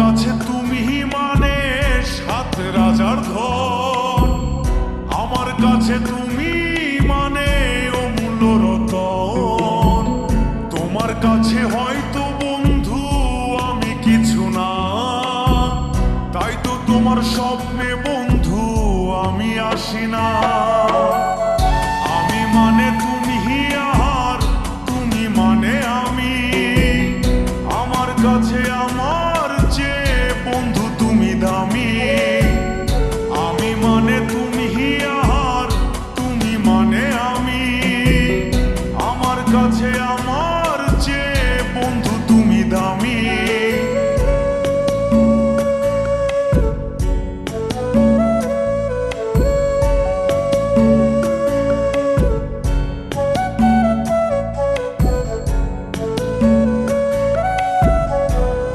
কাছে তুমি মানে সাত রাজার ধন, আমার কাছে তুমি মানে অমূল্য রতন। তোমার কাছে হয়তো বন্ধু আমি কিছু না, তাই তো তোমার স্বপ্নে বন্ধু আমি আসি না। আমি মানে তুমি আর তুমি মানে আমি, আমার কাছে আমার